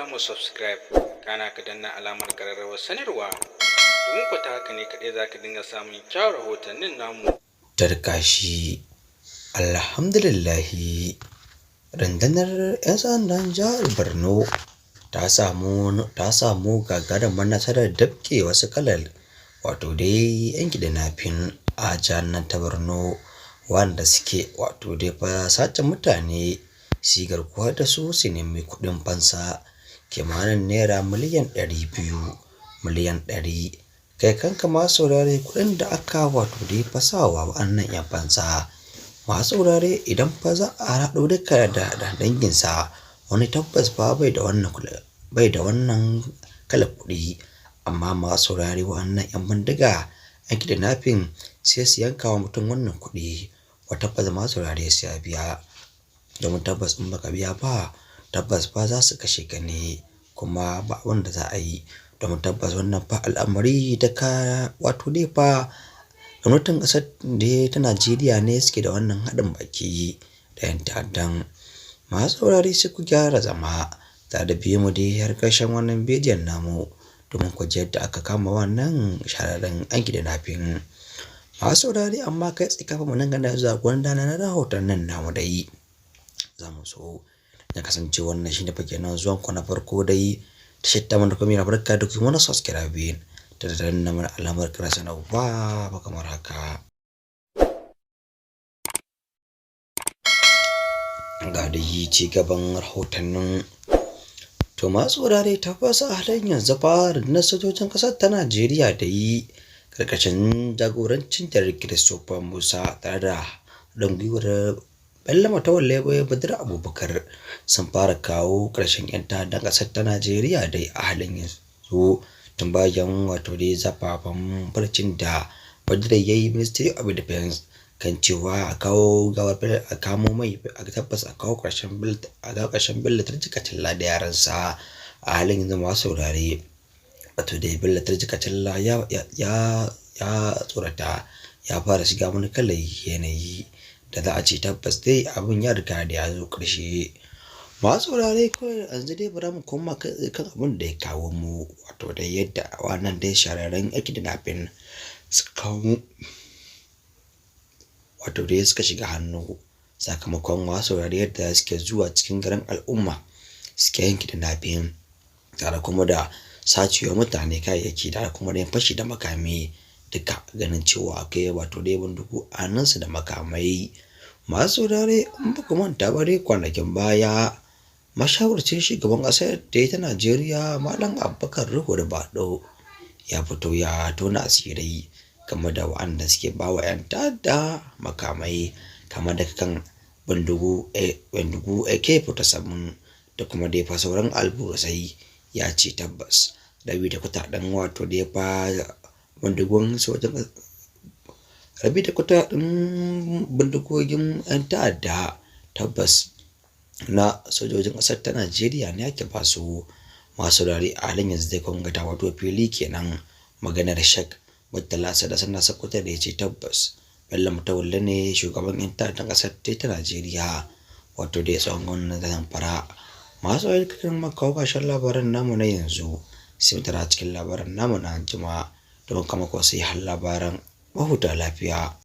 alamar subscribe kana ka danna alamar ƙararrawar sanarwa domin ku ta haka ne kaɗai za ka dinga samun kyawun rahotannin namu. Tarkashi. Alhamdulillahi, rundunar 'yan sandan jihar Borno ta samu gagarumar nasarar dabke wasu kalar wato dai 'yan kidnapping a jihar nan ta Borno wanda suke wato dai fa sace mutane su garkuwa da su nemi kuɗin fansa kimanin naira miliyan 200 miliyan 100 kai kanka ma saurare kuɗin da aka wato dai fasawa wannan 'yan fansa masu saurare idan fa za a haɗo duka da danginsa wani tabbas fa bai da wannan kalar kuɗi amma masu saurare wannan 'yan bindiga 'yan kidnapping sai su yanka wa mutum wannan kuɗi wa tabbas masu saurare sai ya biya domin tabbas in baka biya ba tabbas fa za su kashe ka ne kuma ba wanda za a yi domin tabbas wannan fa al'amari da ka wato dai fa gwamnatin ƙasar da ta Najeriya ne suke da wannan haɗin baki da 'yan ta'addan. Masu saurare sai ku gyara zama tare da biye mu dai har ƙarshen wannan bidiyon namu domin ku ji yadda aka kama wannan shahararren yan kidnapping. Masu saurare amma kai tsaye kafin mu nan gana zuwa gudanar na rahoton nan namu dai za mu so ya kasance wannan shine fage nan zuwan ku na farko dai ta shatta mana kuma yana barka da kuma na subscribe da danna mana alamar kira sanarwa ba kamar haka. Ga dai ci gaban rahotannin. To masu wurare tabbas a halin yanzu fa rundunar sojojin ƙasar ta Najeriya da yi karkashin jagorancin janar Christopher Musa tare da haɗin gwiwar Bello Matawalle Badar Abubakar sun fara kawo ƙarshen 'yan ta'addan ƙasar ta Najeriya dai a halin yanzu tun bayan wato dai zafafan farcin da Badar ya yi Ministry of Defense kan cewa a kawo gawar a kamo mai a tabbas a kawo ƙarshen Bello Turjikatilla da yaransa a halin yanzu masu saurare wato dai Bello Turjikatilla ya tsorata ya fara shiga wani kalar yanayi da za a ce tabbas dai abin ya riga da ya zo ƙarshe. Masu saurare kawai yanzu dai bari mu koma kan abin da ya kawo mu wato dai yadda wannan dai shahararren kidnapping suka kawo wato dai suka shiga hannu sakamakon masu saurare yadda suke zuwa cikin garin al'umma suke yin kidnapping tare kuma da sacewa mutane kayayyaki da kuma da fashi da makami duka ganin cewa akai wato dai bindigu a hannunsu da makamai. Masu saurare in ba ku manta ba dai kwanakin baya mashawarcin shugaban ƙasar da ta Najeriya Malam Abubakar Nuhu Bado ya fito ya tona asiri game da waɗanda suke ba wa 'yan ta'adda makamai kamar da kan bindigu AK-47 da kuma dai fa sauran alburusai ya ce tabbas rabi da kuɗaɗen wato da ya fa bindigun sojan rabi da kuɗaɗen bindigogin 'yan ta'adda tabbas na sojojin ƙasar ta Najeriya ne ake ba su. Masu rari a halin yanzu dai kun ga wato fili kenan maganar Sheikh Murtala da sana sakuta da ya ce tabbas Bello Matawalle ne shugaban 'yan ta'addan ƙasar ta Najeriya wato da ya tsawon gwamnatin Zamfara. Masu rari kakan makawa ƙarshen labaran namu na yanzu sai mu tara cikin labaran namu na anjima don kama ko sai har labaran mahuta lafiya.